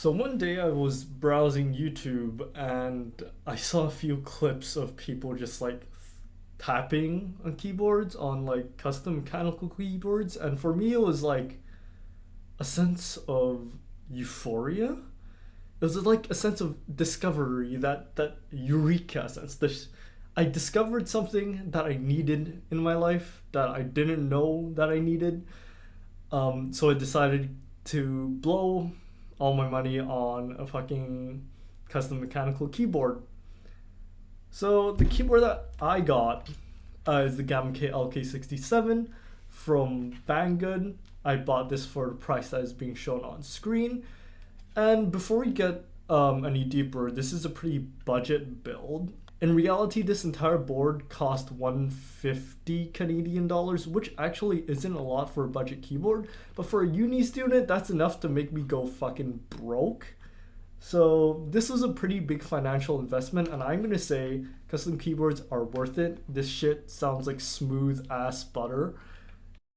So one day I was browsing YouTube and I saw a few clips of people just like tapping on keyboards on like custom mechanical keyboards, and for me it was like a sense of euphoria. It was like a sense of discovery, that eureka sense. This I discovered something that I needed in my life that I didn't know that I needed. So I decided to blow all my money on a fucking custom mechanical keyboard. So the keyboard that I got is the Gamma K LK67 from Banggood. I bought this for the price that is being shown on screen. And before we get any deeper, this is a pretty budget build. In reality, this entire board cost 150 Canadian dollars, which actually isn't a lot for a budget keyboard, but for a uni student, that's enough to make me go fucking broke. So this was a pretty big financial investment, and I'm gonna say custom keyboards are worth it. This shit sounds like smooth ass butter.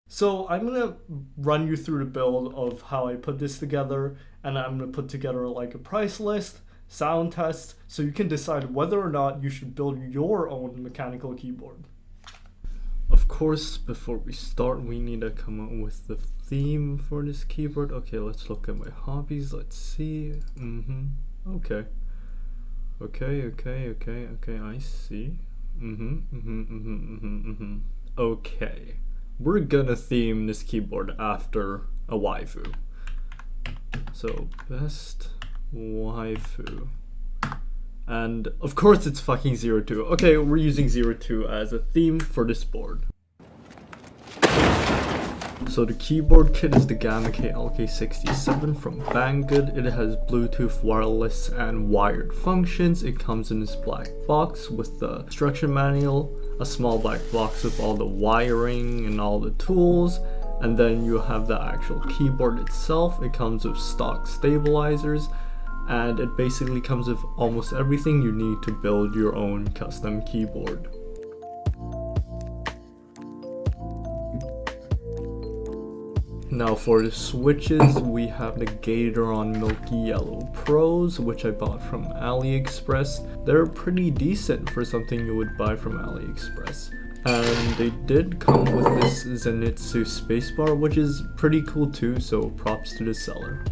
So I'm gonna run you through the build of how I put this together, and I'm gonna put together like a price list, sound tests, so you can decide whether or not you should build your own mechanical keyboard. Of course, before we start, we need to come up with the theme for this keyboard. Okay, let's look at my hobbies. Let's see. Okay. Okay, I see. Okay. We're gonna theme this keyboard after a waifu. So, best waifu. And of course it's fucking 02. Okay, we're using 02 as a theme for this board. So the keyboard kit is the Gamma K LK67 from Banggood. It has Bluetooth, wireless, and wired functions. It comes in this black box with the instruction manual, a small black box with all the wiring and all the tools, and then you have the actual keyboard itself. It comes with stock stabilizers, and it basically comes with almost everything you need to build your own custom keyboard. Now for the switches, we have the Gateron Milky Yellow Pros, which I bought from AliExpress. They're pretty decent for something you would buy from AliExpress. And they did come with this Zenitsu spacebar, which is pretty cool too, so props to the seller.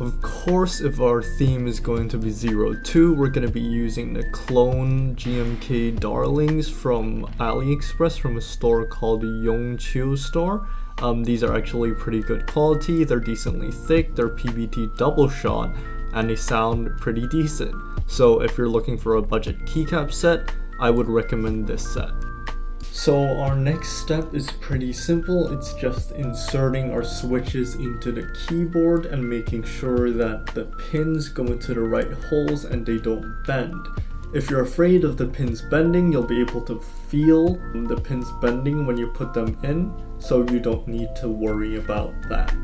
Of course, if our theme is going to be 02, we're going to be using the clone GMK Darlings from AliExpress from a store called the Yongqiu store. These are actually pretty good quality, they're decently thick, they're PBT double shot, and they sound pretty decent. So if you're looking for a budget keycap set, I would recommend this set. So our next step is pretty simple. It's just inserting our switches into the keyboard and making sure that the pins go into the right holes and they don't bend. If you're afraid of the pins bending, you'll be able to feel the pins bending when you put them in, so you don't need to worry about that.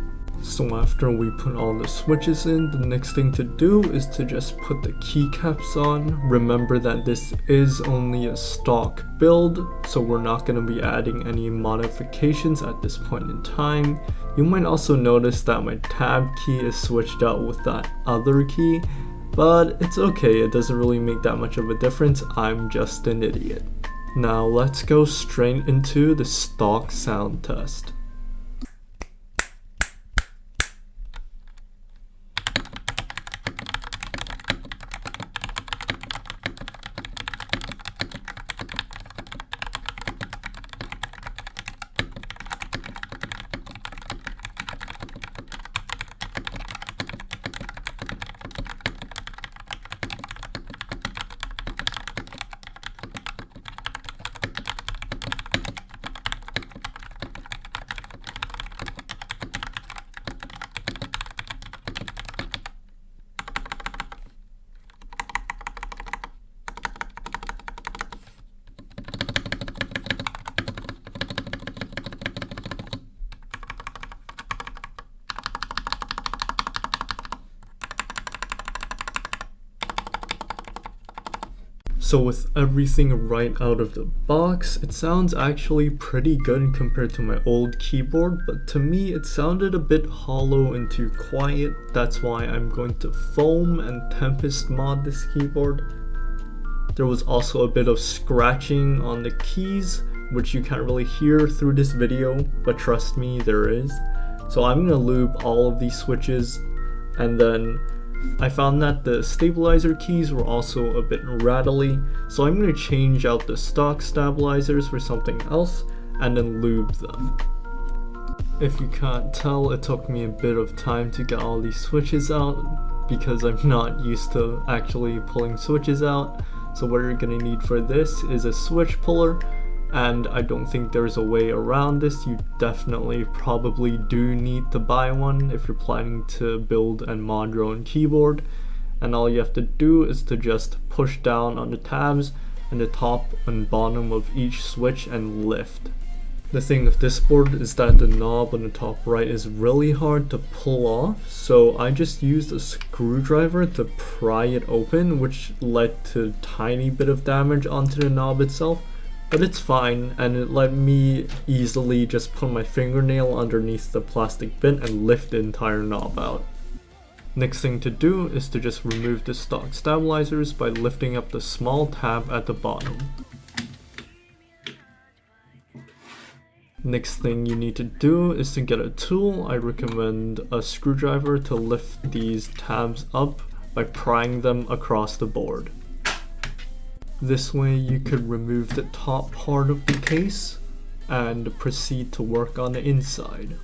So after we put all the switches in, the next thing to do is to just put the keycaps on. Remember that this is only a stock build, so we're not going to be adding any modifications at this point in time. You might also notice that my tab key is switched out with that other key, but it's okay, it doesn't really make that much of a difference. I'm just an idiot. Now let's go straight into the stock sound test. So with everything right out of the box, it sounds actually pretty good compared to my old keyboard, but to me it sounded a bit hollow and too quiet. That's why I'm going to foam and Tempest mod this keyboard. There was also a bit of scratching on the keys, which you can't really hear through this video, but trust me, there is. So I'm gonna lube all of these switches, and then I found that the stabilizer keys were also a bit rattly, so I'm going to change out the stock stabilizers for something else and then lube them. If you can't tell, it took me a bit of time to get all these switches out because I'm not used to actually pulling switches out. So what you're going to need for this is a switch puller, and I don't think there's a way around this. You definitely probably do need to buy one if you're planning to build and mod your own keyboard. And all you have to do is to just push down on the tabs and the top and bottom of each switch and lift. The thing with this board is that the knob on the top right is really hard to pull off, so I just used a screwdriver to pry it open, which led to a tiny bit of damage onto the knob itself. But it's fine, and it let me easily just put my fingernail underneath the plastic bit and lift the entire knob out. Next thing to do is to just remove the stock stabilizers by lifting up the small tab at the bottom. Next thing you need to do is to get a tool. I recommend a screwdriver to lift these tabs up by prying them across the board. This way you could remove the top part of the case and proceed to work on the inside.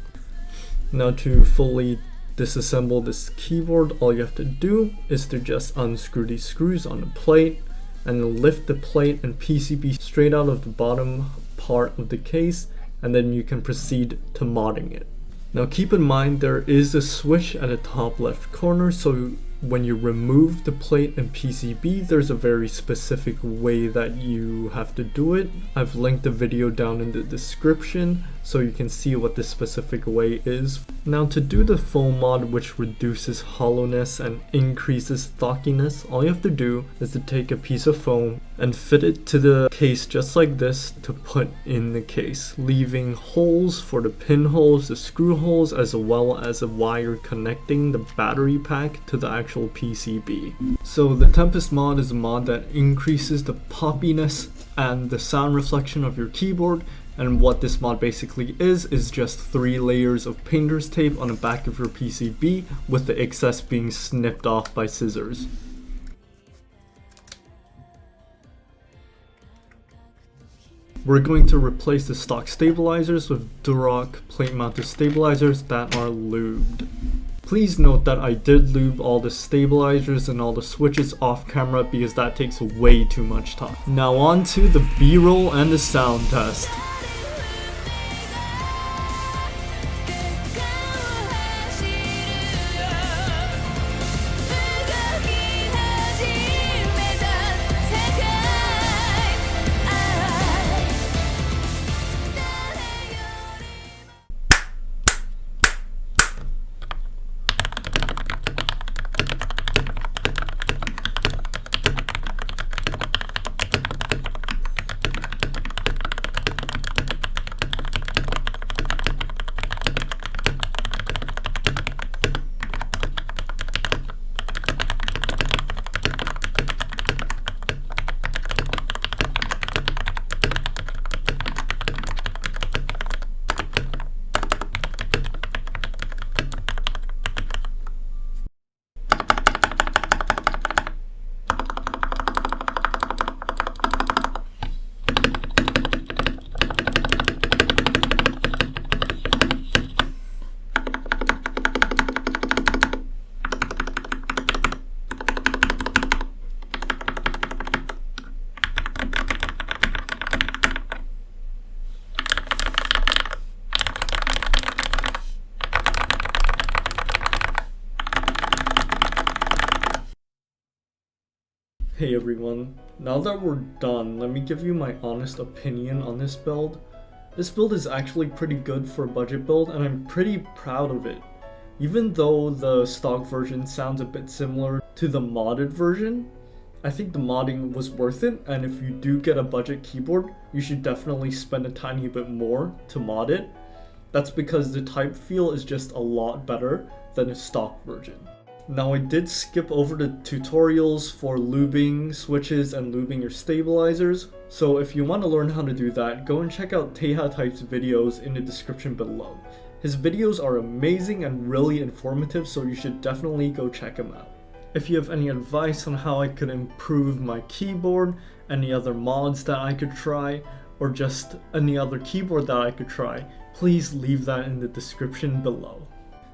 Now to fully disassemble this keyboard, all you have to do is to just unscrew these screws on the plate and then lift the plate and PCB straight out of the bottom part of the case, and then you can proceed to modding it. Now keep in mind there is a switch at the top left corner, so when you remove the plate and PCB, there's a very specific way that you have to do it. I've linked a video down in the description so you can see what this specific way is. Now to do the foam mod, which reduces hollowness and increases stockiness, all you have to do is to take a piece of foam and fit it to the case just like this to put in the case, leaving holes for the pinholes, the screw holes, as well as a wire connecting the battery pack to the actual PCB. So the Tempest mod is a mod that increases the poppiness and the sound reflection of your keyboard, and what this mod basically is just 3 layers of painter's tape on the back of your PCB with the excess being snipped off by scissors. We're going to replace the stock stabilizers with Durock plate mounted stabilizers that are lubed. Please note that I did lube all the stabilizers and all the switches off camera because that takes way too much time. Now on to the B-roll and the sound test. Hey everyone, now that we're done, let me give you my honest opinion on this build. This build is actually pretty good for a budget build, and I'm pretty proud of it. Even though the stock version sounds a bit similar to the modded version, I think the modding was worth it, and if you do get a budget keyboard, you should definitely spend a tiny bit more to mod it. That's because the type feel is just a lot better than the stock version. Now I did skip over the tutorials for lubing switches and lubing your stabilizers, so if you want to learn how to do that, go and check out Tehatype's videos in the description below. His videos are amazing and really informative, so you should definitely go check him out. If you have any advice on how I could improve my keyboard, any other mods that I could try, or just any other keyboard that I could try, please leave that in the description below.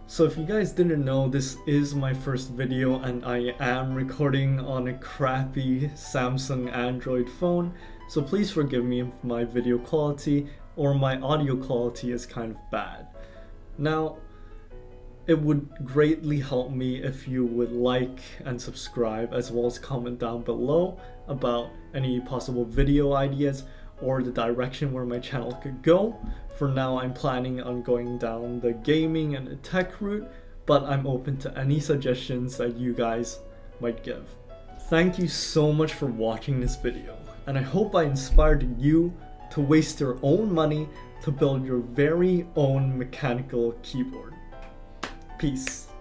So if you guys didn't know, this is my first video and I am recording on a crappy Samsung Android phone, so please forgive me if my video quality or my audio quality is kind of bad. Now, it would greatly help me if you would like and subscribe, as well as comment down below about any possible video ideas or the direction where my channel could go. For now, I'm planning on going down the gaming and the tech route, but I'm open to any suggestions that you guys might give. Thank you so much for watching this video, and I hope I inspired you to waste your own money to build your very own mechanical keyboard. Peace.